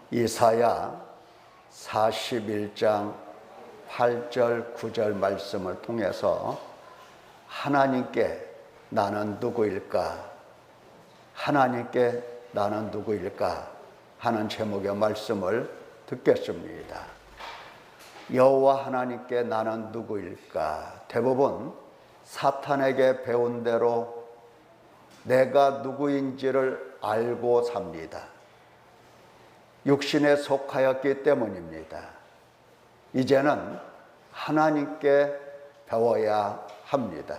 이사야 41장 8절 9절 말씀을 통해서 하나님께 나는 누구일까? 하나님께 나는 누구일까? 하는 제목의 말씀을 듣겠습니다. 여호와 하나님께 나는 누구일까? 대부분 사탄에게 배운 대로 내가 누구인지를 알고 삽니다. 육신에 속하였기 때문입니다. 이제는 하나님께 배워야 합니다.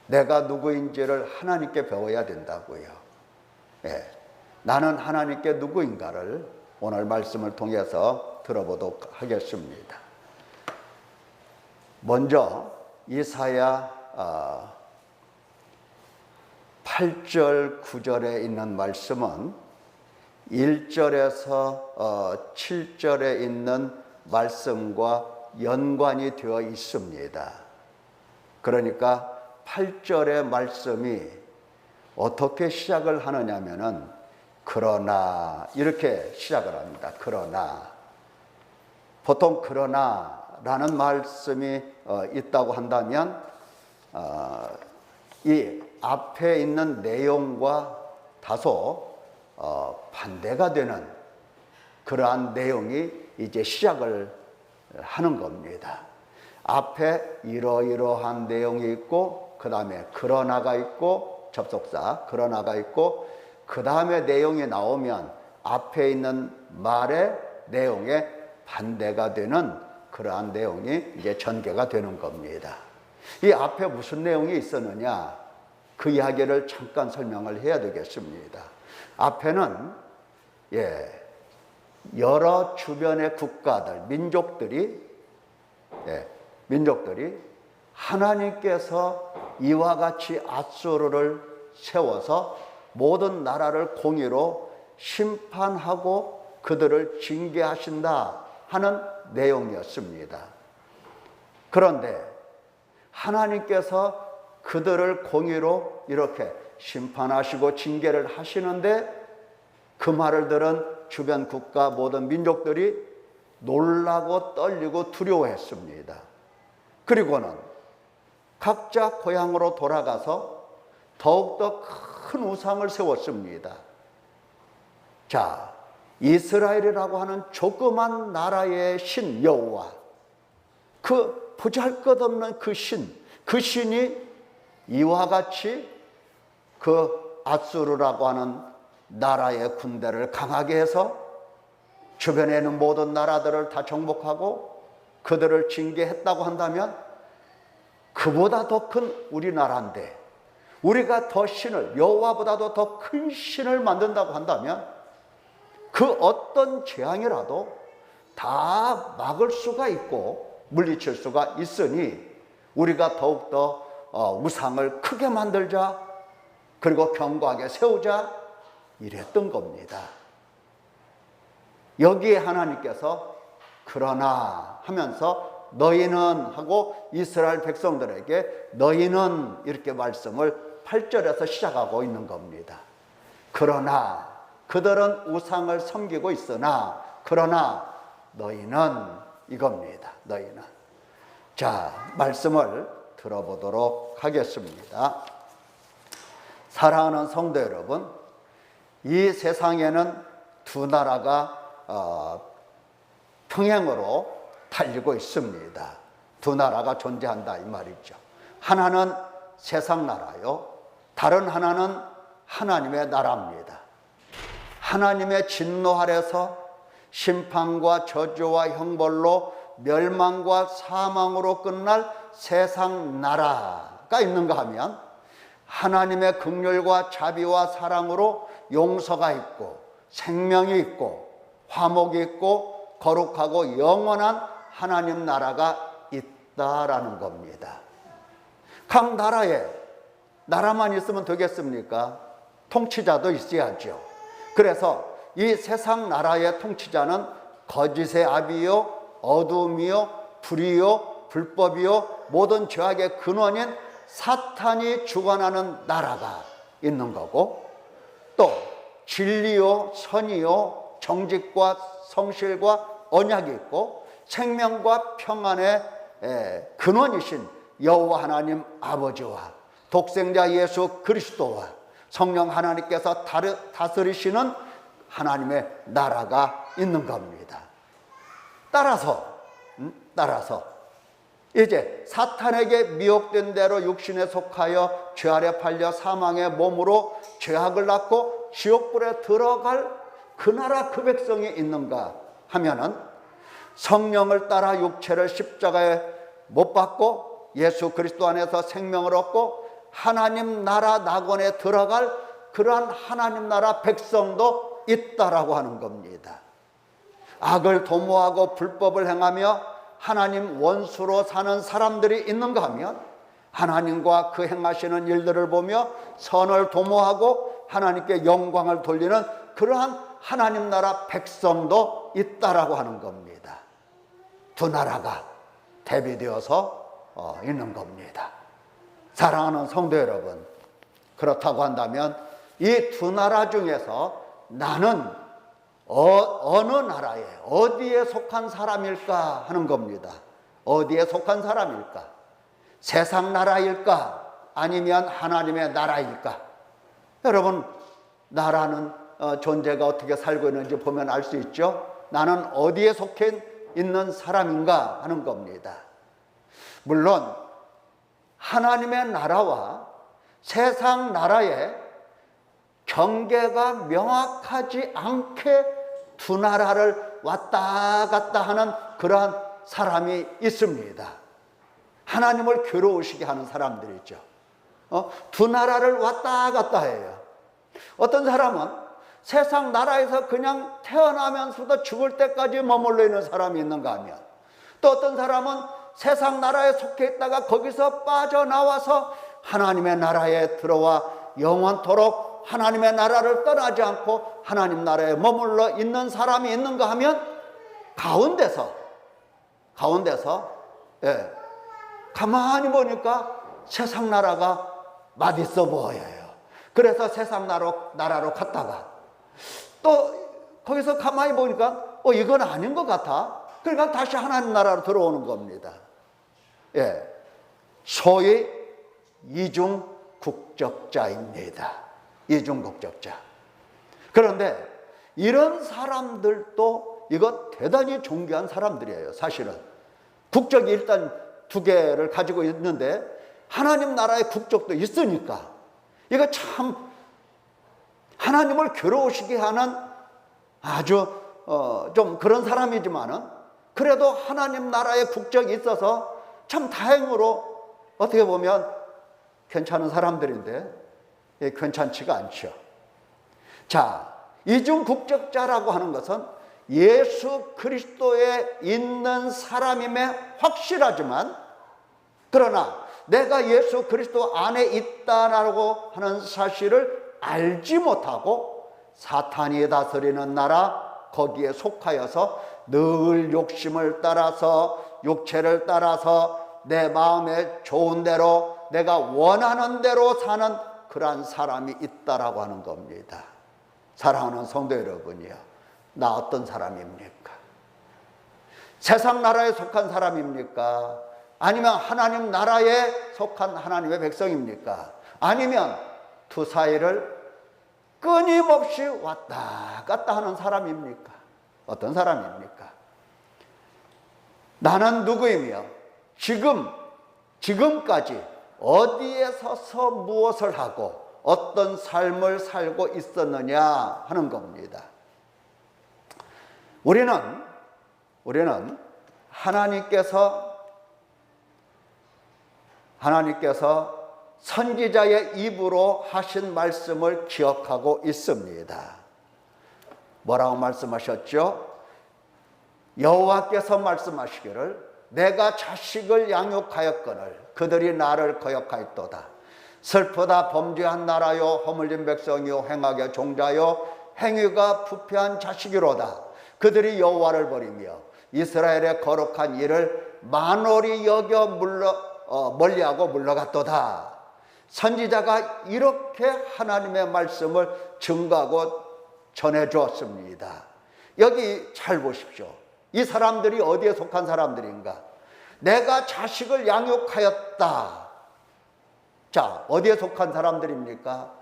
내가 누구인지를 하나님께 배워야 된다고요. 나는 하나님께 누구인가를 오늘 말씀을 통해서 들어보도록 하겠습니다. 먼저 이사야 8절 9절에 있는 말씀은 1절에서 7절에 있는 말씀과 연관이 되어 있습니다. 그러니까 8절의 말씀이 어떻게 시작을 하느냐면은 그러나 이렇게 시작을 합니다. 그러나 보통 그러나라는 말씀이 있다고 한다면 이 앞에 있는 내용과 다소 반대가 되는 그러한 내용이 이제 시작을 하는 겁니다. 앞에 이러이러한 내용이 있고 그 다음에 그러나가 있고 접속사 그러나가 있고 그 다음에 내용이 나오면 앞에 있는 말의 내용에 반대가 되는 그러한 내용이 이제 전개가 되는 겁니다. 이 앞에 무슨 내용이 있었느냐? 그 이야기를 잠깐 설명을 해야 되겠습니다. 앞에는 여러 주변의 국가들, 민족들이 하나님께서 이와 같이 앗수르를 세워서 모든 나라를 공의로 심판하고 그들을 징계하신다 하는 내용이었습니다. 그런데 하나님께서 그들을 공의로 이렇게 심판하시고 징계를 하시는데 그 말을 들은 주변 국가 모든 민족들이 놀라고 떨리고 두려워했습니다. 그리고는 각자 고향으로 돌아가서 더욱더 큰 우상을 세웠습니다. 자, 이스라엘이라고 하는 조그만 나라의 신 여호와, 그 보잘것없는 그 신이 이와 같이 그 앗수르라고 하는 나라의 군대를 강하게 해서 주변에 있는 모든 나라들을 다 정복하고 그들을 징계했다고 한다면 그보다 더 큰 우리나라인데 우리가 더 신을 여호와보다도 더 큰 신을 만든다고 한다면 그 어떤 재앙이라도 다 막을 수가 있고 물리칠 수가 있으니 우리가 더욱더 우상을 크게 만들자 그리고 견고하게 세우자 이랬던 겁니다. 여기에 하나님께서 그러나 하면서 너희는 하고 이스라엘 백성들에게 너희는 이렇게 말씀을 8절에서 시작하고 있는 겁니다. 그러나 그들은 우상을 섬기고 있으나 그러나 너희는 이겁니다. 너희는. 자, 말씀을 들어보도록 하겠습니다. 사랑하는 성도 여러분, 이 세상에는 두 나라가 평행으로 달리고 있습니다. 두 나라가 존재한다 이 말이죠. 하나는 세상 나라요, 다른 하나는 하나님의 나라입니다. 하나님의 진노 아래서 심판과 저주와 형벌로 멸망과 사망으로 끝날 세상 나라가 있는가 하면 하나님의 긍휼과 자비와 사랑으로 용서가 있고 생명이 있고 화목이 있고 거룩하고 영원한 하나님 나라가 있다라는 겁니다. 각 나라에 나라만 있으면 되겠습니까? 통치자도 있어야죠. 그래서 이 세상 나라의 통치자는 거짓의 아비요 어둠이요 불이요 불법이요 모든 죄악의 근원인 사탄이 주관하는 나라가 있는 거고 또 진리요 선이요 정직과 성실과 언약이 있고 생명과 평안의 근원이신 여호와 하나님 아버지와 독생자 예수 그리스도와 성령 하나님께서 다스리시는 하나님의 나라가 있는 겁니다. 따라서 이제 사탄에게 미혹된 대로 육신에 속하여 죄 아래 팔려 사망의 몸으로 죄악을 낳고 지옥불에 들어갈 그 나라 그 백성이 있는가 하면은 성령을 따라 육체를 십자가에 못 박고 예수 그리스도 안에서 생명을 얻고 하나님 나라 낙원에 들어갈 그러한 하나님 나라 백성도 있다라고 하는 겁니다. 악을 도모하고 불법을 행하며 하나님 원수로 사는 사람들이 있는가 하면 하나님과 그 행하시는 일들을 보며 선을 도모하고 하나님께 영광을 돌리는 그러한 하나님 나라 백성도 있다라고 하는 겁니다. 두 나라가 대비되어서 있는 겁니다. 사랑하는 성도 여러분, 그렇다고 한다면 이 두 나라 중에서 나는 어느 나라에 어디에 속한 사람일까 하는 겁니다. 어디에 속한 사람일까? 세상 나라일까? 아니면 하나님의 나라일까? 여러분, 나라는 존재가 어떻게 살고 있는지 보면 알 수 있죠. 나는 어디에 속해 있는 사람인가 하는 겁니다. 물론 하나님의 나라와 세상 나라의 경계가 명확하지 않게 두 나라를 왔다 갔다 하는 그러한 사람이 있습니다. 하나님을 괴로우시게 하는 사람들이죠. 두 나라를 왔다 갔다 해요. 어떤 사람은 세상 나라에서 그냥 태어나면서도 죽을 때까지 머물러 있는 사람이 있는가 하면, 또 어떤 사람은 세상 나라에 속해 있다가 거기서 빠져나와서 하나님의 나라에 들어와 영원토록 하나님의 나라를 떠나지 않고 하나님 나라에 머물러 있는 사람이 있는가 하면 가운데서 가만히 보니까 세상 나라가 맛있어 보여요. 그래서 세상 나라로 갔다가 또 거기서 가만히 보니까 이건 아닌 것 같아. 그러니까 다시 하나님 나라로 들어오는 겁니다. 소위 이중 국적자입니다. 이중 국적자. 그런데 이런 사람들도 이거 대단히 존귀한 사람들이에요. 사실은 국적이 일단 두 개를 가지고 있는데 하나님 나라의 국적도 있으니까 이거 참 하나님을 괴로우시게 하는 아주 좀 그런 사람이지만은 그래도 하나님 나라의 국적이 있어서 참 다행으로 어떻게 보면 괜찮은 사람들인데 괜찮지가 않죠. 자, 이중 국적자라고 하는 것은 예수 그리스도에 있는 사람임에 확실하지만, 그러나 내가 예수 그리스도 안에 있다라고 하는 사실을 알지 못하고 사탄이 다스리는 나라 거기에 속하여서 늘 욕심을 따라서 육체를 따라서 내 마음에 좋은 대로 내가 원하는 대로 사는 그러한 사람이 있다라고 하는 겁니다. 사랑하는 성도 여러분이요, 나 어떤 사람입니까? 세상 나라에 속한 사람입니까? 아니면 하나님 나라에 속한 하나님의 백성입니까? 아니면 두 사이를 끊임없이 왔다 갔다 하는 사람입니까? 어떤 사람입니까? 나는 누구이며 지금까지 어디에 서서 무엇을 하고 어떤 삶을 살고 있었느냐 하는 겁니다. 우리는 하나님께서 선지자의 입으로 하신 말씀을 기억하고 있습니다. 뭐라고 말씀하셨죠? 여호와께서 말씀하시기를 내가 자식을 양육하였거늘 그들이 나를 거역하였도다. 슬프다 범죄한 나라요 허물진 백성이요 행악의 종자요 행위가 부패한 자식이로다. 그들이 여호와를 버리며 이스라엘의 거룩한 일을 만홀히 여겨 멀리하고 물러갔도다. 선지자가 이렇게 하나님의 말씀을 증거하고 전해 주었습니다. 여기 잘 보십시오. 이 사람들이 어디에 속한 사람들인가? 내가 자식을 양육하였다. 자, 어디에 속한 사람들입니까?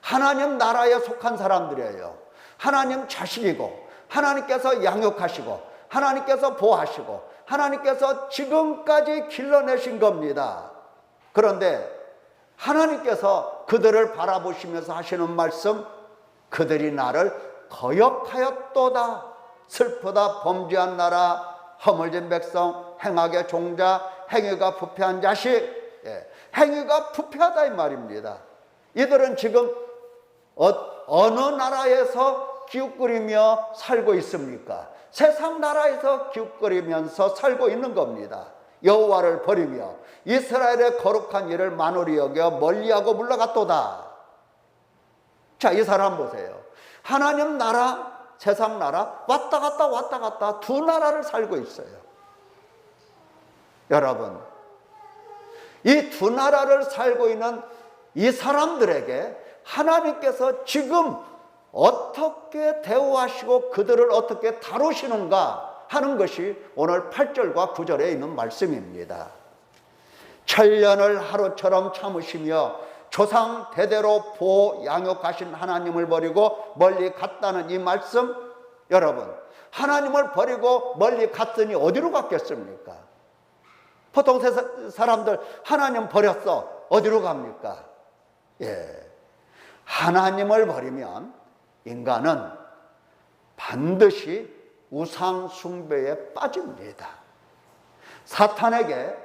하나님 나라에 속한 사람들이에요. 하나님 자식이고, 하나님께서 양육하시고, 하나님께서 보호하시고, 하나님께서 지금까지 길러내신 겁니다. 그런데 하나님께서 그들을 바라보시면서 하시는 말씀, 그들이 나를 거역하였도다. 슬프다. 범죄한 나라, 허물진 백성, 행악의 종자, 행위가 부패한 자식. 행위가 부패하다 이 말입니다. 이들은 지금 어느 나라에서 기웃거리며 살고 있습니까? 세상 나라에서 기웃거리면서 살고 있는 겁니다. 여호와를 버리며 이스라엘의 거룩한 일을 만홀히 여겨 멀리하고 물러갔도다. 자, 이 사람 보세요. 하나님 나라, 세상 나라 왔다 갔다 두 나라를 살고 있어요. 여러분, 이 두 나라를 살고 있는 이 사람들에게 하나님께서 지금 어떻게 대우하시고 그들을 어떻게 다루시는가 하는 것이 오늘 8절과 9절에 있는 말씀입니다. 천년을 하루처럼 참으시며 조상 대대로 보호 양육하신 하나님을 버리고 멀리 갔다는 이 말씀, 여러분, 하나님을 버리고 멀리 갔으니 어디로 갔겠습니까? 보통 사람들 하나님 버렸어, 어디로 갑니까? 하나님을 버리면 인간은 반드시 우상 숭배에 빠집니다. 사탄에게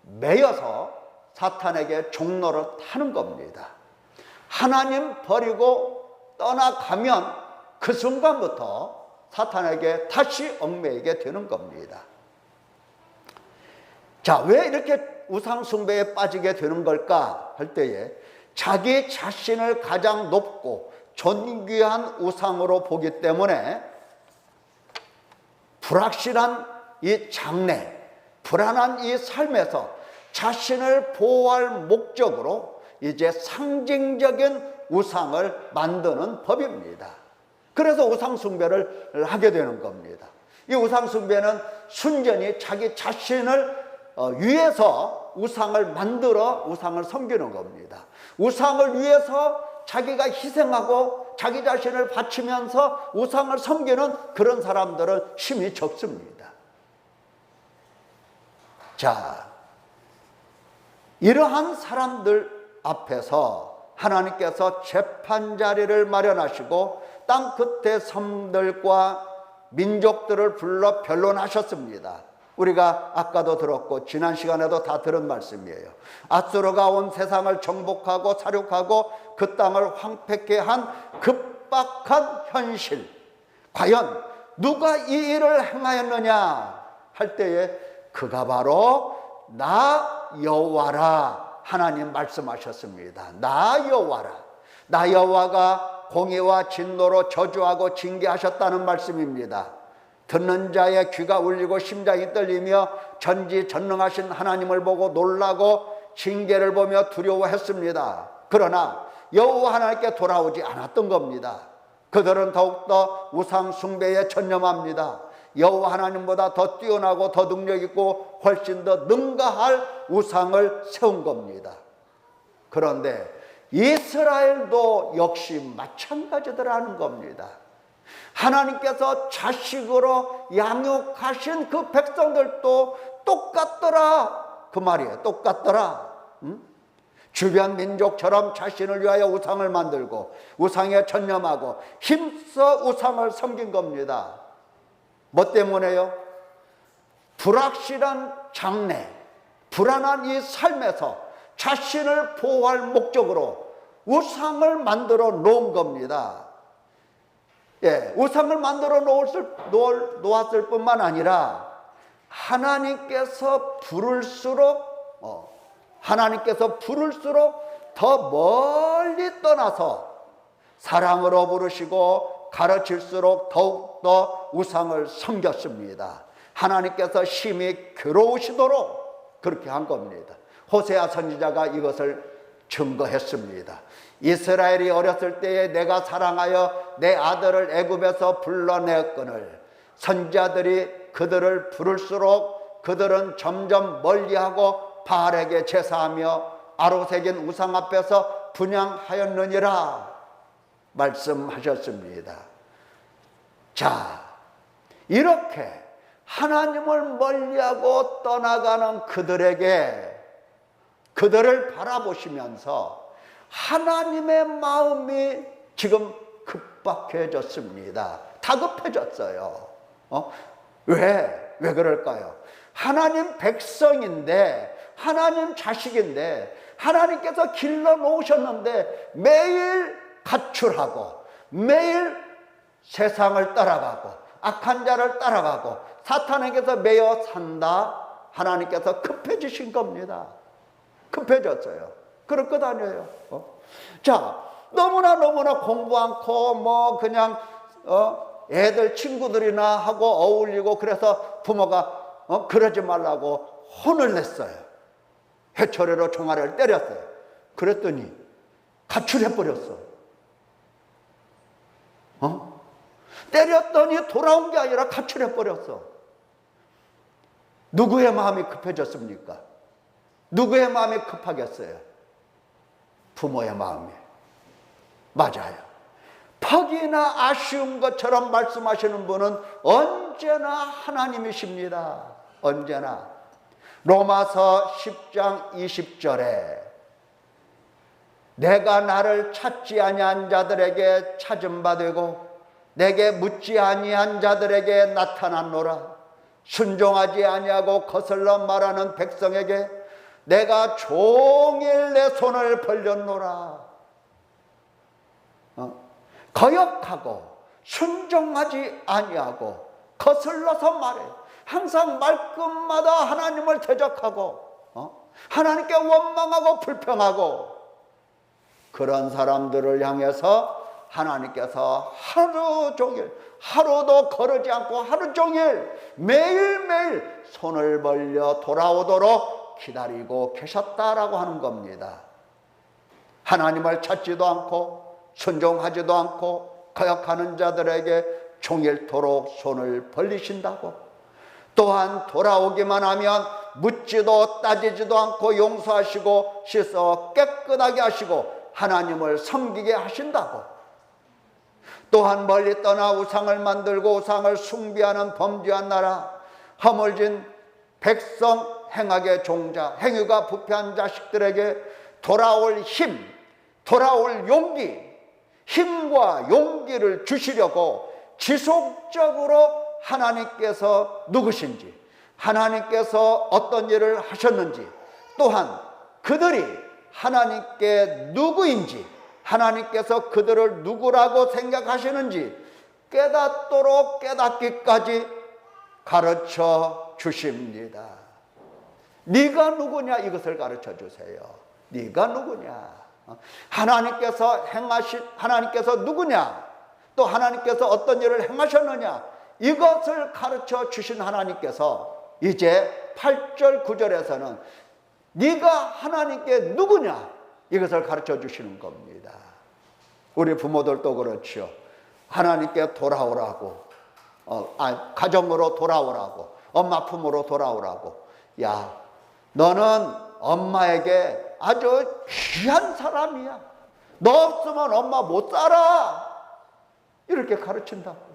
매여서 사탄에게 종노릇 하는 겁니다. 하나님 버리고 떠나가면 그 순간부터 사탄에게 다시 얽매이게 되는 겁니다. 자, 왜 이렇게 우상 숭배에 빠지게 되는 걸까 할 때에 자기 자신을 가장 높고 존귀한 우상으로 보기 때문에 불확실한 이 장래, 불안한 이 삶에서 자신을 보호할 목적으로 이제 상징적인 우상을 만드는 법입니다. 그래서 우상 숭배를 하게 되는 겁니다. 이 우상 숭배는 순전히 자기 자신을 위해서 우상을 만들어 우상을 섬기는 겁니다. 우상을 위해서 자기가 희생하고 자기 자신을 바치면서 우상을 섬기는 그런 사람들은 힘이 적습니다. 자, 이러한 사람들 앞에서 하나님께서 재판 자리를 마련하시고 땅 끝의 섬들과 민족들을 불러 변론하셨습니다. 우리가 아까도 들었고 지난 시간에도 다 들은 말씀이에요. 아수르가 온 세상을 정복하고 사륙하고 그 땅을 황폐케 한 급박한 현실, 과연 누가 이 일을 행하였느냐 할 때에 그가 바로 나 여호와라 하나님 말씀하셨습니다. 나 여호와라. 나 여호와가 공의와 진노로 저주하고 징계하셨다는 말씀입니다. 듣는 자의 귀가 울리고 심장이 떨리며 전지전능하신 하나님을 보고 놀라고 징계를 보며 두려워했습니다. 그러나 여호와 하나님께 돌아오지 않았던 겁니다. 그들은 더욱더 우상 숭배에 전념합니다. 여호와 하나님보다 더 뛰어나고 더 능력있고 훨씬 더 능가할 우상을 세운 겁니다. 그런데 이스라엘도 역시 마찬가지더라는 겁니다. 하나님께서 자식으로 양육하신 그 백성들도 똑같더라 그 말이에요. 똑같더라. 주변 민족처럼 자신을 위하여 우상을 만들고 우상에 전념하고 힘써 우상을 섬긴 겁니다. 뭐 때문에요? 불확실한 장래, 불안한 이 삶에서 자신을 보호할 목적으로 우상을 만들어 놓은 겁니다. 우상을 만들어 놓았을 뿐만 아니라 하나님께서 부를수록 더 멀리 떠나서 사랑으로 부르시고 가르칠수록 더욱더 우상을 섬겼습니다. 하나님께서 심히 괴로우시도록 그렇게 한 겁니다. 호세아 선지자가 이것을 증거했습니다. 이스라엘이 어렸을 때에 내가 사랑하여 내 아들을 애굽에서 불러내었거늘 선지자들이 그들을 부를수록 그들은 점점 멀리하고 바알에게 제사하며 아로새긴 우상 앞에서 분향하였느니라 말씀하셨습니다. 자, 이렇게 하나님을 멀리하고 떠나가는 그들에게 그들을 바라보시면서 하나님의 마음이 지금 급박해졌습니다. 다급해졌어요. 왜 그럴까요? 하나님 백성인데, 하나님 자식인데, 하나님께서 길러 놓으셨는데 매일 가출하고 매일 세상을 따라가고 악한 자를 따라가고 사탄에게서 매여 산다. 하나님께서 급해지신 겁니다. 급해졌어요. 그럴 것 아니에요. 자, 너무나 공부 않고 그냥 애들 친구들이나 하고 어울리고 그래서 부모가 그러지 말라고 혼을 냈어요. 해초리로 종아리를 때렸어요. 그랬더니 가출해버렸어. 때렸더니 돌아온 게 아니라 가출해버렸어. 누구의 마음이 급해졌습니까? 누구의 마음이 급하겠어요? 부모의 마음이. 맞아요. 퍽이나 아쉬운 것처럼 말씀하시는 분은 언제나 하나님이십니다. 언제나. 로마서 10장 20절에 내가 나를 찾지 아니한 자들에게 찾은 바 되고 내게 묻지 아니한 자들에게 나타났노라. 순종하지 아니하고 거슬러 말하는 백성에게 내가 종일 내 손을 벌렸노라. 거역하고 순종하지 아니하고 거슬러서 말해. 항상 말끝마다 하나님을 대적하고 하나님께 원망하고 불평하고 그런 사람들을 향해서 하나님께서 하루 종일, 하루도 거르지 않고 하루 종일 매일매일 손을 벌려 돌아오도록 기다리고 계셨다라고 하는 겁니다. 하나님을 찾지도 않고 순종하지도 않고 거역하는 자들에게 종일토록 손을 벌리신다고. 또한 돌아오기만 하면 묻지도 따지지도 않고 용서하시고 씻어 깨끗하게 하시고 하나님을 섬기게 하신다고. 또한 멀리 떠나 우상을 만들고 우상을 숭배하는 범죄한 나라, 허물진 백성, 행악의 종자, 행위가 부패한 자식들에게 돌아올 힘, 돌아올 용기, 힘과 용기를 주시려고 지속적으로 하나님께서 누구신지, 하나님께서 어떤 일을 하셨는지, 또한 그들이 하나님께 누구인지, 하나님께서 그들을 누구라고 생각하시는지 깨닫도록 깨닫기까지 가르쳐 주십니다. 네가 누구냐, 이것을 가르쳐 주세요. 네가 누구냐, 하나님께서 하나님께서 누구냐, 또 하나님께서 어떤 일을 행하셨느냐, 이것을 가르쳐 주신 하나님께서 이제 8절 9절에서는 네가 하나님께 누구냐, 이것을 가르쳐 주시는 겁니다. 우리 부모들도 그렇죠. 하나님께 돌아오라고, 가정으로 돌아오라고, 엄마 품으로 돌아오라고. 야, 너는 엄마에게 아주 귀한 사람이야. 너 없으면 엄마 못 살아. 이렇게 가르친다고.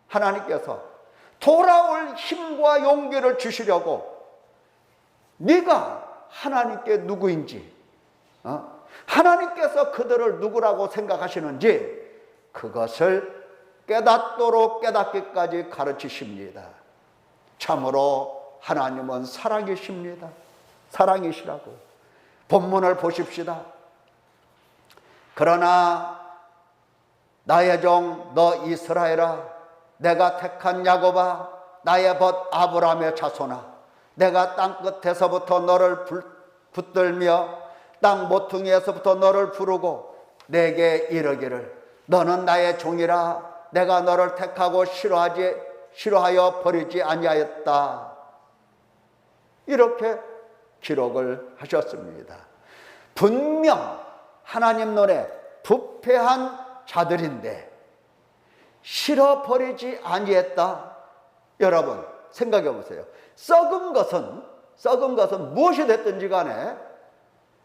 하나님께서 돌아올 힘과 용기를 주시려고 네가 하나님께 누구인지, 하나님께서 그들을 누구라고 생각하시는지 그것을 깨닫도록 깨닫기까지 가르치십니다. 참으로 하나님은 사랑이십니다. 사랑이시라고. 본문을 보십시다. 그러나 나의 종 너 이스라엘아, 내가 택한 야곱아, 나의 벗 아브라함의 자손아, 내가 땅 끝에서부터 너를 붙들며 땅 모퉁이에서부터 너를 부르고 내게 이르기를 너는 나의 종이라, 내가 너를 택하고 싫어하여 버리지 아니하였다. 이렇게 기록을 하셨습니다. 분명 하나님 눈에 부패한 자들인데 실어버리지 아니했다. 여러분 생각해 보세요. 썩은 것은 무엇이 됐든지 간에,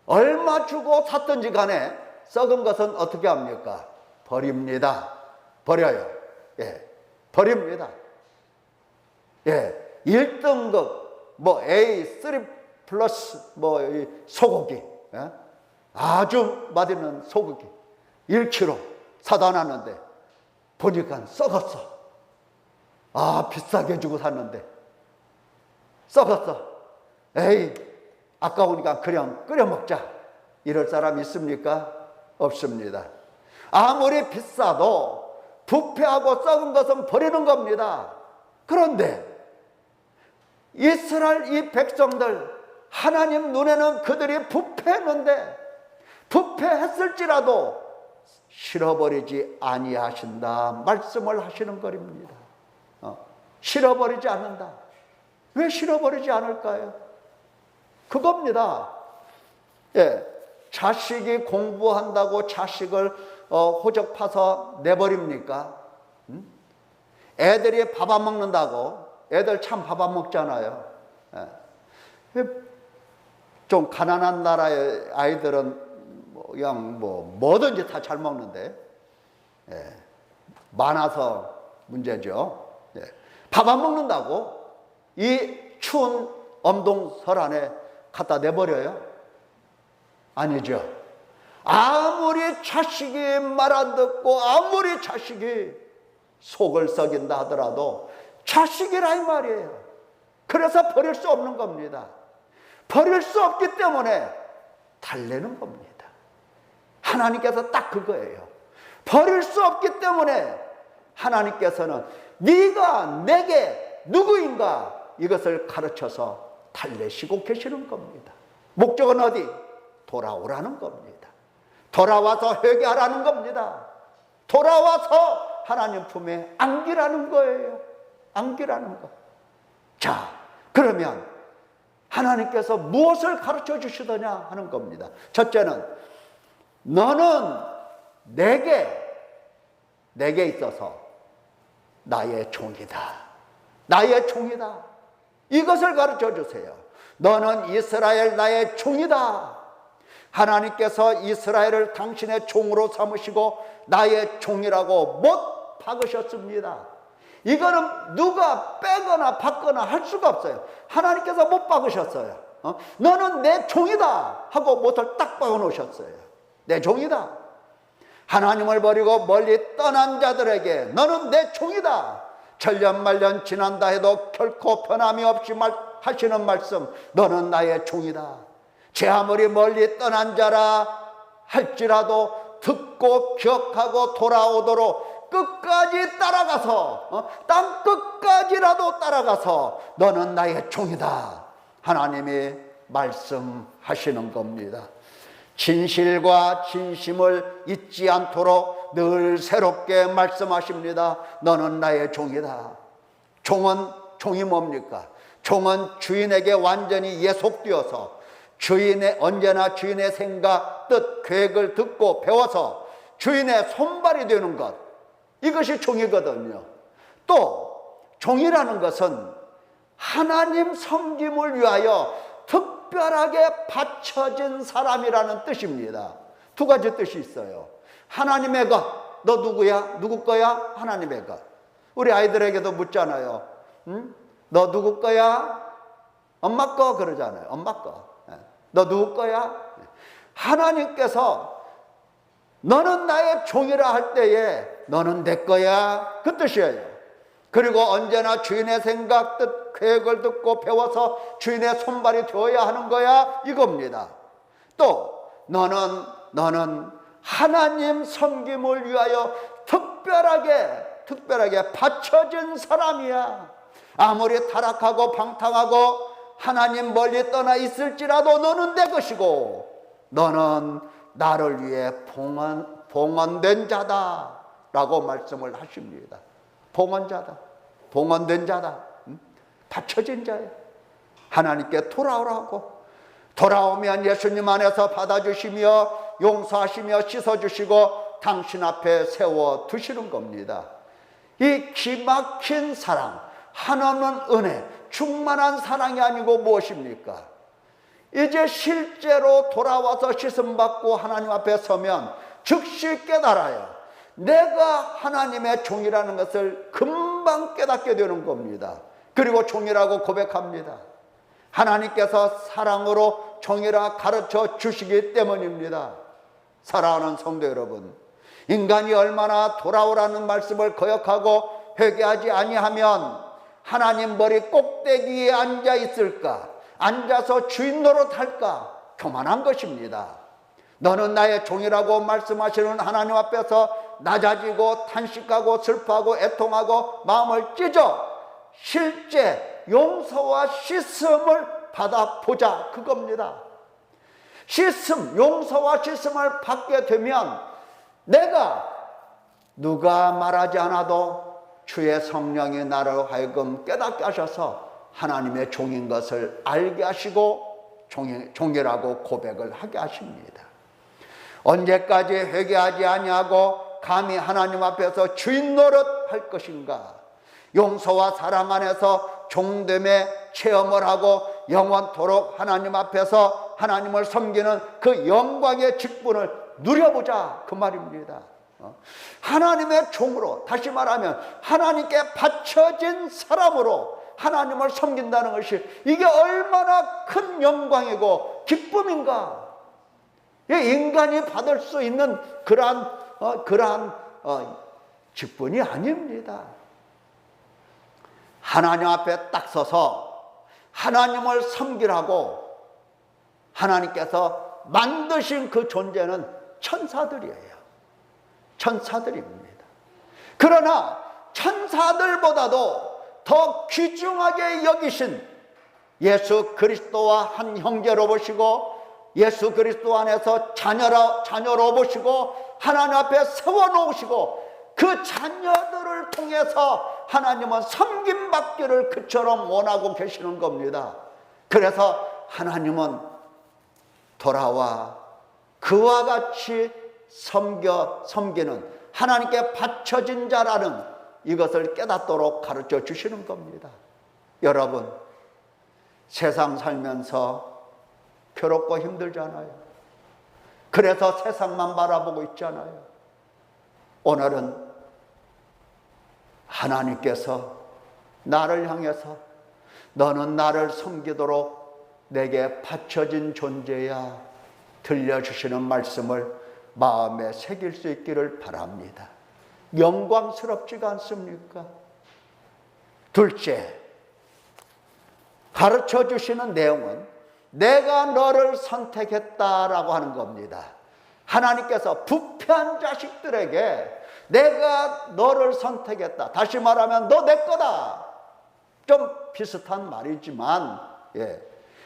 얼마 주고 샀든지 간에 썩은 것은 어떻게 합니까? 버립니다. 버려요. 예, 버립니다. 예, 1등급 A3 플러스 소고기, 예? 아주 맛있는 소고기 1kg 사다 놨는데 보니까 썩었어. 비싸게 주고 샀는데 썩었어. 에이, 아까우니까 그냥 끓여 먹자. 이럴 사람 있습니까? 없습니다. 아무리 비싸도 부패하고 썩은 것은 버리는 겁니다. 그런데 이스라엘 이 백성들, 하나님 눈에는 그들이 부패했는데, 부패했을지라도 실어버리지 아니하신다 말씀을 하시는 것입니다. 실어버리지 않는다. 왜 실어버리지 않을까요? 그겁니다. 예, 자식이 공부한다고 자식을 호적 파서 내버립니까? 애들이 밥 안 먹는다고, 애들 참 밥 안 먹잖아요. 예. 좀 가난한 나라의 아이들은 그냥 뭐든지 다 잘 먹는데, 예, 많아서 문제죠. 예. 밥 안 먹는다고 이 추운 엄동설 안에 갖다 내버려요? 아니죠. 아무리 자식이 말 안 듣고 아무리 자식이 속을 썩인다 하더라도 자식이라 이 말이에요. 그래서 버릴 수 없는 겁니다. 버릴 수 없기 때문에 달래는 겁니다. 하나님께서 딱 그거예요. 버릴 수 없기 때문에 하나님께서는 네가 내게 누구인가 이것을 가르쳐서 달래시고 계시는 겁니다. 목적은 어디? 돌아오라는 겁니다. 돌아와서 회개하라는 겁니다. 돌아와서 하나님 품에 안기라는 거예요. 안기라는 거. 자, 그러면 하나님께서 무엇을 가르쳐 주시더냐 하는 겁니다. 첫째는 너는 내게 있어서 나의 종이다. 나의 종이다. 이것을 가르쳐 주세요. 너는 이스라엘 나의 종이다. 하나님께서 이스라엘을 당신의 종으로 삼으시고 나의 종이라고 못 박으셨습니다. 이거는 누가 빼거나 받거나 할 수가 없어요. 하나님께서 못 박으셨어요. 너는 내 종이다 하고 못을 딱 박아 놓으셨어요. 내 종이다. 하나님을 버리고 멀리 떠난 자들에게 너는 내 종이다. 천년만년 지난다 해도 결코 변함이 없이 하시는 말씀, 너는 나의 종이다. 제 아무리 멀리 떠난 자라 할지라도 듣고 기억하고 돌아오도록 끝까지 따라가서 땅 끝까지라도 따라가서 너는 나의 종이다. 하나님이 말씀하시는 겁니다. 진실과 진심을 잊지 않도록 늘 새롭게 말씀하십니다. 너는 나의 종이다. 종이 뭡니까? 종은 주인에게 완전히 예속되어서 언제나 주인의 생각, 뜻, 계획을 듣고 배워서 주인의 손발이 되는 것, 이것이 종이거든요. 또 종이라는 것은 하나님 섬김을 위하여 특별하게 바쳐진 사람이라는 뜻입니다. 두 가지 뜻이 있어요. 하나님의 것, 너 누구야? 누구 거야? 하나님의 것. 우리 아이들에게도 묻잖아요. 너 누구 거야? 엄마 거 그러잖아요. 엄마 거. 너 누구 거야? 하나님께서 너는 나의 종이라 할 때에 너는 내 거야, 그 뜻이에요. 그리고 언제나 주인의 생각, 뜻, 계획을 듣고 배워서 주인의 손발이 되어야 하는 거야, 이겁니다. 또 너는 하나님 섬김을 위하여 특별하게 바쳐진 사람이야. 아무리 타락하고 방탕하고 하나님 멀리 떠나 있을지라도 너는 내 것이고 너는 나를 위해 봉헌된 자다 라고 말씀을 하십니다. 봉헌된 자다. 바쳐진 자예요. 하나님께 돌아오라고. 돌아오면 예수님 안에서 받아주시며 용서하시며 씻어주시고 당신 앞에 세워두시는 겁니다. 이 기막힌 사랑, 한없는 은혜, 충만한 사랑이 아니고 무엇입니까? 이제 실제로 돌아와서 씻음받고 하나님 앞에 서면 즉시 깨달아요. 내가 하나님의 종이라는 것을 금방 깨닫게 되는 겁니다. 그리고 종이라고 고백합니다. 하나님께서 사랑으로 종이라 가르쳐 주시기 때문입니다. 사랑하는 성도 여러분, 인간이 얼마나 돌아오라는 말씀을 거역하고 회개하지 아니하면 하나님 머리 꼭대기에 앉아 있을까? 앉아서 주인 노릇할까? 교만한 것입니다. 너는 나의 종이라고 말씀하시는 하나님 앞에서 낮아지고 탄식하고 슬퍼하고 애통하고 마음을 찢어 실제 용서와 씻음을 받아보자, 그겁니다. 씻음, 용서와 씻음을 받게 되면 내가 누가 말하지 않아도 주의 성령이 나를 하여금 깨닫게 하셔서 하나님의 종인 것을 알게 하시고 종이라고 고백을 하게 하십니다. 언제까지 회개하지 아니하고 감히 하나님 앞에서 주인 노릇 할 것인가? 용서와 사랑 안에서 종됨의 체험을 하고 영원토록 하나님 앞에서 하나님을 섬기는 그 영광의 직분을 누려보자, 그 말입니다. 하나님의 종으로, 다시 말하면 하나님께 바쳐진 사람으로 하나님을 섬긴다는 것이 이게 얼마나 큰 영광이고 기쁨인가. 인간이 받을 수 있는 그러한 직분이 아닙니다. 하나님 앞에 딱 서서 하나님을 섬기라고 하나님께서 만드신 그 존재는 천사들이에요. 천사들입니다. 그러나 천사들보다도 더 귀중하게 여기신 예수 그리스도와 한 형제로 보시고 예수 그리스도 안에서 자녀로 보시고 하나님 앞에 세워놓으시고 그 자녀들을 통해서 하나님은 섬김받기를 그처럼 원하고 계시는 겁니다. 그래서 하나님은 돌아와 그와 같이 섬기는 하나님께 바쳐진 자라는 이것을 깨닫도록 가르쳐 주시는 겁니다. 여러분, 세상 살면서 괴롭고 힘들잖아요. 그래서 세상만 바라보고 있잖아요. 오늘은 하나님께서 나를 향해서 너는 나를 섬기도록 내게 바쳐진 존재야 들려주시는 말씀을 마음에 새길 수 있기를 바랍니다. 영광스럽지가 않습니까? 둘째, 가르쳐 주시는 내용은 내가 너를 선택했다라고 하는 겁니다. 하나님께서 부패한 자식들에게 내가 너를 선택했다. 다시 말하면 너 내 거다. 좀 비슷한 말이지만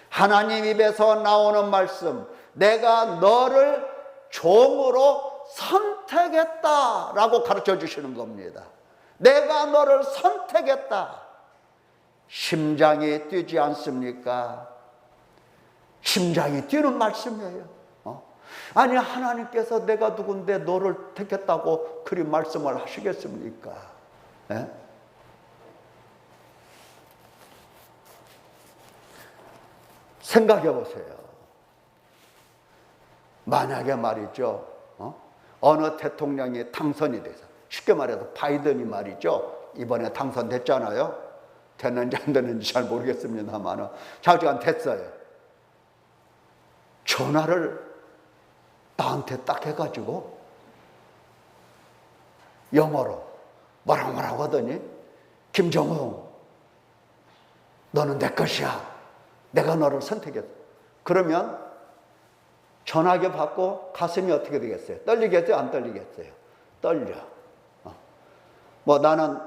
하나님 입에서 나오는 말씀, 내가 너를 종으로 선택했다라고 가르쳐 주시는 겁니다. 내가 너를 선택했다. 심장이 뛰지 않습니까? 심장이 뛰는 말씀이에요. 아니, 하나님께서 내가 누군데 너를 택했다고 그리 말씀을 하시겠습니까? 생각해 보세요. 만약에 말이죠, 어느 대통령이 당선이 돼서, 쉽게 말해서 바이든이 말이죠, 이번에 당선됐잖아요. 됐는지 안 됐는지 잘 모르겠습니다만 자주간 됐어요. 전화를 나한테 딱 해가지고 영어로 뭐라고 하더니, 김정우 너는 내 것이야. 내가 너를 선택했어. 그러면 전화기 받고 가슴이 어떻게 되겠어요? 떨리겠어요? 안 떨리겠어요? 떨려. 뭐 나는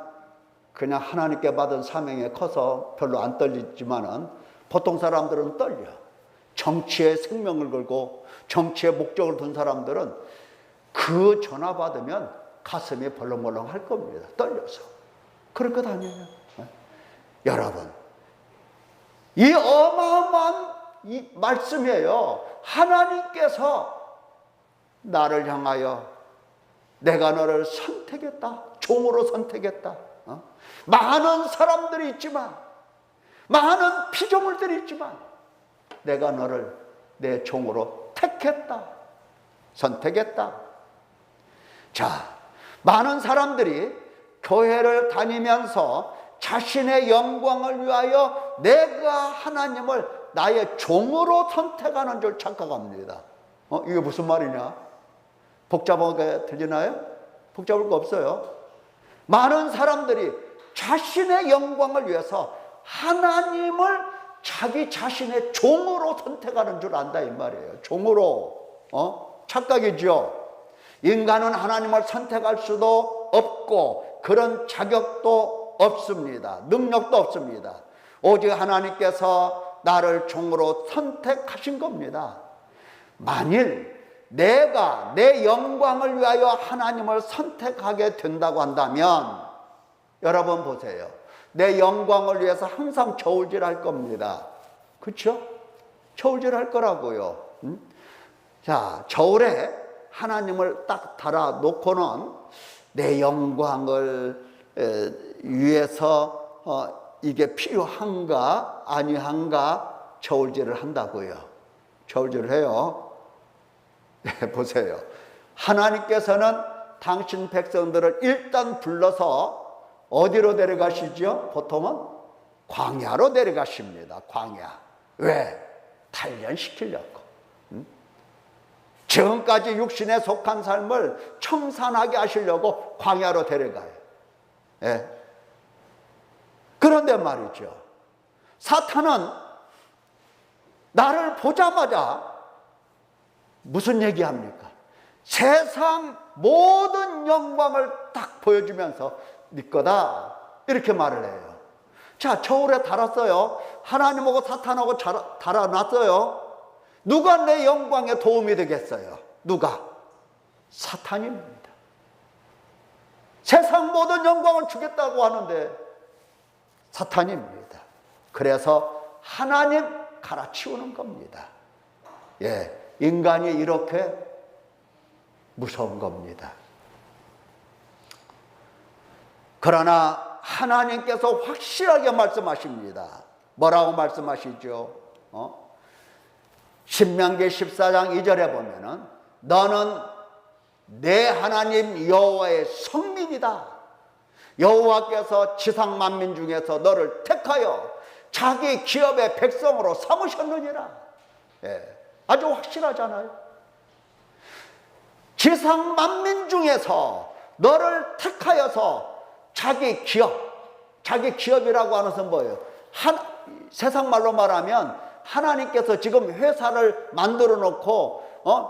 그냥 하나님께 받은 사명에 커서 별로 안 떨리지만은 보통 사람들은 떨려. 정치에 생명을 걸고 정치에 목적을 둔 사람들은 그 전화 받으면 가슴이 벌렁벌렁 할 겁니다. 떨려서. 그럴 것 아니에요. 여러분, 이 어마어마한 이 말씀이에요. 하나님께서 나를 향하여 내가 너를 선택했다. 종으로 선택했다. 많은 사람들이 있지만, 많은 피조물들이 있지만 내가 너를 내 종으로 택했다. 선택했다. 자, 많은 사람들이 교회를 다니면서 자신의 영광을 위하여 내가 하나님을 나의 종으로 선택하는 줄 착각합니다. 이게 무슨 말이냐? 복잡하게 들리나요? 복잡할 거 없어요. 많은 사람들이 자신의 영광을 위해서 하나님을 자기 자신의 종으로 선택하는 줄 안다 이 말이에요. 종으로. 착각이죠. 인간은 하나님을 선택할 수도 없고 그런 자격도 없습니다. 능력도 없습니다. 오직 하나님께서 나를 종으로 선택하신 겁니다. 만일 내가 내 영광을 위하여 하나님을 선택하게 된다고 한다면 여러분 보세요. 내 영광을 위해서 항상 저울질 할 겁니다. 그렇죠? 저울질 할 거라고요. 자, 저울에 하나님을 딱 달아놓고는 내 영광을 위해서 이게 필요한가 아니한가 저울질을 한다고요. 저울질을 해요. 네, 보세요. 하나님께서는 당신 백성들을 일단 불러서 어디로 데려가시죠? 보통은 광야로 데려가십니다. 광야. 왜? 단련시키려고. 지금까지 육신에 속한 삶을 청산하게 하시려고 광야로 데려가요. 예. 그런데 말이죠. 사탄은 나를 보자마자 무슨 얘기합니까? 세상 모든 영광을 딱 보여주면서 네 거다 이렇게 말을 해요. 자, 저울에 달았어요. 하나님하고 사탄하고 달아놨어요. 누가 내 영광에 도움이 되겠어요? 누가? 사탄입니다. 세상 모든 영광을 주겠다고 하는데 사탄입니다. 그래서 하나님 갈아치우는 겁니다. 예, 인간이 이렇게 무서운 겁니다. 그러나 하나님께서 확실하게 말씀하십니다. 뭐라고 말씀하시죠? 신명기 14장 2절에 보면은 너는 내 하나님 여호와의 성민이다. 여호와께서 지상 만민 중에서 너를 택하여 자기 기업의 백성으로 삼으셨느니라. 예, 아주 확실하잖아요. 지상 만민 중에서 너를 택하여서 자기 기업이라고 하는 것은 뭐예요? 세상 말로 말하면 하나님께서 지금 회사를 만들어 놓고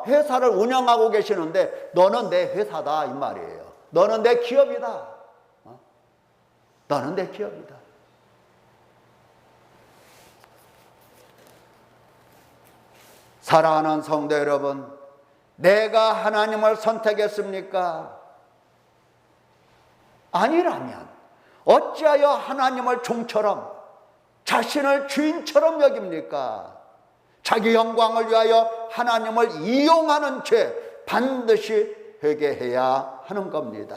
회사를 운영하고 계시는데 너는 내 회사다 이 말이에요. 너는 내 기업이다. 너는 내 기업이다. 사랑하는 성도 여러분, 내가 하나님을 선택했습니까? 아니라면 어찌하여 하나님을 종처럼 자신을 주인처럼 여깁니까? 자기 영광을 위하여 하나님을 이용하는 죄 반드시 회개해야 하는 겁니다.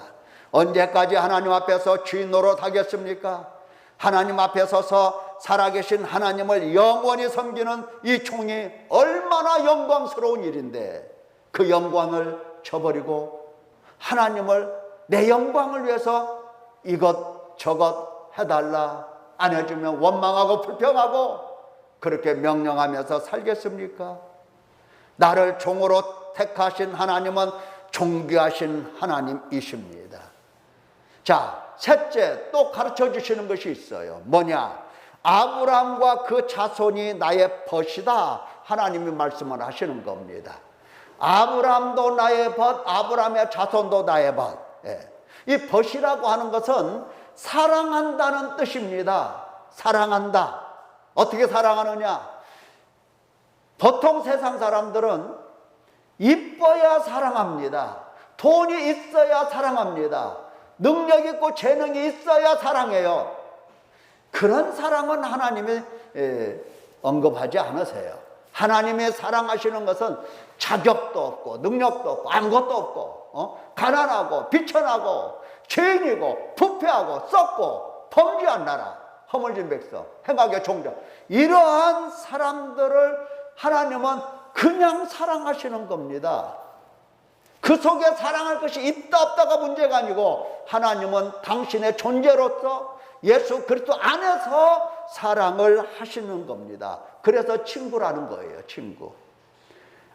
언제까지 하나님 앞에서 주인 노릇 하겠습니까? 하나님 앞에 서서 살아계신 하나님을 영원히 섬기는 이 종이 얼마나 영광스러운 일인데 그 영광을 저버리고 하나님을 내 영광을 위해서 이것 저것 해달라 안 해주면 원망하고 불평하고 그렇게 명령하면서 살겠습니까? 나를 종으로 택하신 하나님은 존귀하신 하나님이십니다. 자, 셋째 또 가르쳐 주시는 것이 있어요. 뭐냐? 아브라함과 그 자손이 나의 벗이다. 하나님이 말씀을 하시는 겁니다. 아브라함도 나의 벗, 아브라함의 자손도 나의 벗. 예. 이 벗이라고 하는 것은 사랑한다는 뜻입니다. 사랑한다. 어떻게 사랑하느냐? 보통 세상 사람들은 이뻐야 사랑합니다. 돈이 있어야 사랑합니다. 능력 있고 재능이 있어야 사랑해요. 그런 사랑은 하나님이 언급하지 않으세요. 하나님이 사랑하시는 것은 자격도 없고 능력도 없고 아무것도 없고 가난하고 비천하고 죄인이고 부패하고 썩고 범죄한 나라, 허물진 백성, 행악의 종자, 이러한 사람들을 하나님은 그냥 사랑하시는 겁니다. 그 속에 사랑할 것이 있다 없다가 문제가 아니고 하나님은 당신의 존재로서 예수 그리스도 안에서 사랑을 하시는 겁니다. 그래서 친구라는 거예요. 친구.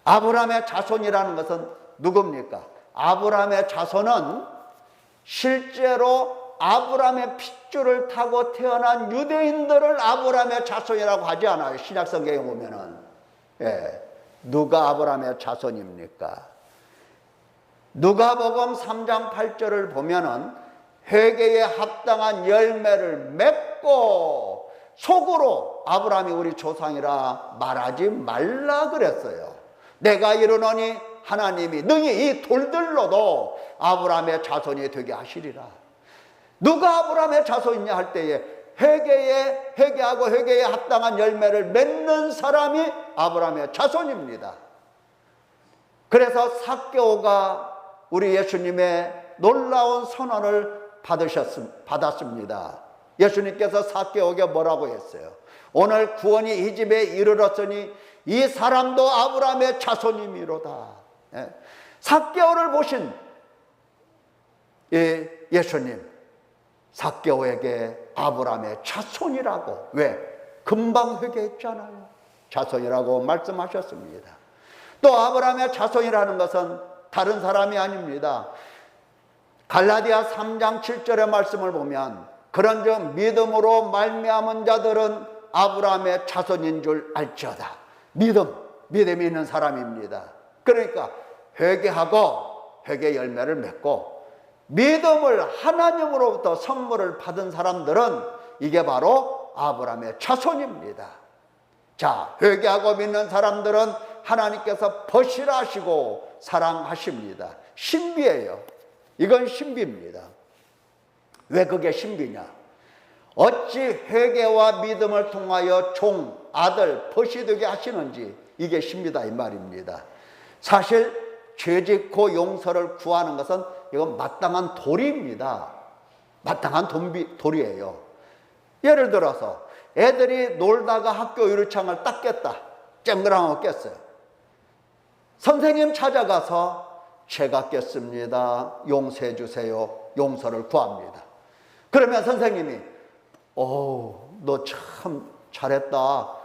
아브라함의 자손이라는 것은 누굽니까? 아브라함의 자손은 실제로 아브라함의 핏줄을 타고 태어난 유대인들을 아브라함의 자손이라고 하지 않아요. 신약 성경에 보면은. 누가 아브라함의 자손입니까? 누가복음 3장 8절을 보면은 회개에 합당한 열매를 맺고 속으로 아브라함이 우리 조상이라 말하지 말라 그랬어요. 내가 이르노니 하나님이 능히 이 돌들로도 아브라함의 자손이 되게 하시리라. 누가 아브라함의 자손이냐 할 때에 회개하고 회개에 합당한 열매를 맺는 사람이 아브라함의 자손입니다. 그래서 삭개오가 우리 예수님의 놀라운 선언을 받았습니다. 예수님께서 삭개오에게 뭐라고 했어요? 오늘 구원이 이 집에 이르렀으니 이 사람도 아브라함의 자손이미로다. 삭개오를 보신 예수님, 삭개오에게 아브라함의 자손이라고, 왜? 금방 회개했잖아요. 자손이라고 말씀하셨습니다. 또 아브라함의 자손이라는 것은 다른 사람이 아닙니다. 갈라디아 3장 7절의 말씀을 보면 그런즉 믿음으로 말미암은 자들은 아브라함의 자손인 줄 알지어다. 믿음이 있는 사람입니다. 그러니까 회개하고 회개 열매를 맺고 믿음을 하나님으로부터 선물을 받은 사람들은 이게 바로 아브라함의 자손입니다. 자, 회개하고 믿는 사람들은 하나님께서 버시라하시고 사랑하십니다. 신비예요. 이건 신비입니다. 왜 그게 신비냐? 어찌 회개와 믿음을 통하여 종, 아들, 벗이 되게 하시는지 이게 신비다 이 말입니다. 사실 죄짓고 용서를 구하는 것은 이건 마땅한 도리입니다. 마땅한 도리예요. 예를 들어서 애들이 놀다가 학교 유리창을 딱 깼다. 쨍그랑하고 깼어요. 선생님 찾아가서 제가 깼습니다. 용서해 주세요. 용서를 구합니다. 그러면 선생님이 너 참 잘했다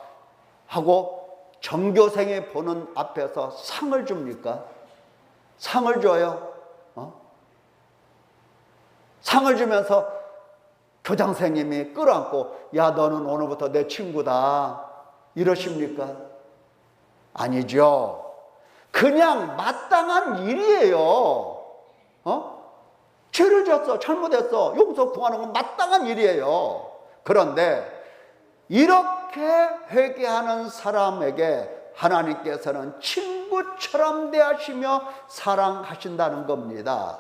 하고 전교생이 보는 앞에서 상을 줍니까? 상을 줘요. 상을 주면서 교장선생님이 끌어안고 야 너는 오늘부터 내 친구다 이러십니까? 아니죠. 그냥 마땅한 일이에요. 죄를 졌어, 잘못했어, 용서 구하는 건 마땅한 일이에요. 그런데 이렇게 회개하는 사람에게 하나님께서는 친구처럼 대하시며 사랑하신다는 겁니다.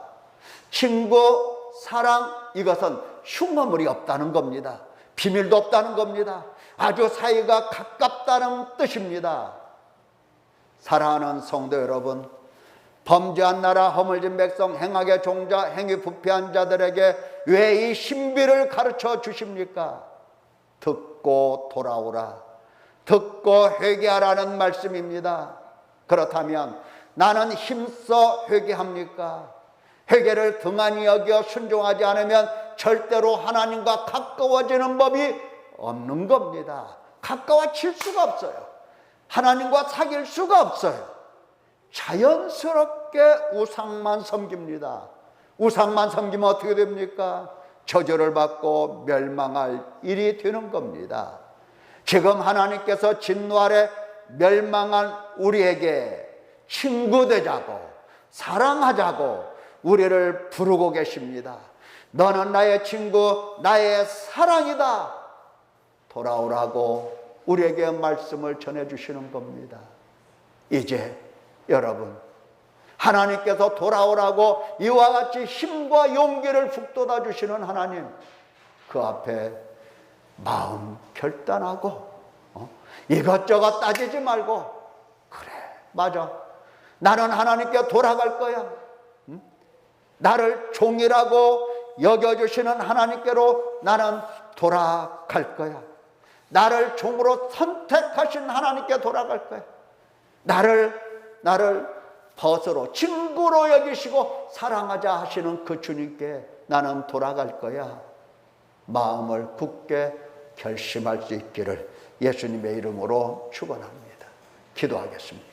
친구, 사랑, 이것은 흉어물이 없다는 겁니다. 비밀도 없다는 겁니다. 아주 사이가 가깝다는 뜻입니다. 사랑하는 성도 여러분, 범죄한 나라, 허물진 백성, 행악의 종자, 행위 부패한 자들에게 왜 이 신비를 가르쳐 주십니까? 듣고 돌아오라, 듣고 회개하라는 말씀입니다. 그렇다면 나는 힘써 회개합니까? 회개를 등한히 여겨 순종하지 않으면 절대로 하나님과 가까워지는 법이 없는 겁니다. 가까워질 수가 없어요. 하나님과 사귈 수가 없어요. 자연스럽게 우상만 섬깁니다. 우상만 섬기면 어떻게 됩니까? 저주를 받고 멸망할 일이 되는 겁니다. 지금 하나님께서 진노 아래 멸망한 우리에게 친구 되자고, 사랑하자고 우리를 부르고 계십니다. 너는 나의 친구, 나의 사랑이다. 돌아오라고 우리에게 말씀을 전해주시는 겁니다. 이제 여러분, 하나님께서 돌아오라고 이와 같이 힘과 용기를 북돋아 주시는 하나님, 그 앞에 마음 결단하고 이것저것 따지지 말고, 그래, 맞아, 나는 하나님께 돌아갈 거야. 나를 종이라고 여겨주시는 하나님께로 나는 돌아갈 거야. 나를 종으로 선택하신 하나님께 돌아갈 거야. 나를 벗으로 친구로 여기시고 사랑하자 하시는 그 주님께 나는 돌아갈 거야. 마음을 굳게 결심할 수 있기를 예수님의 이름으로 축원합니다. 기도하겠습니다.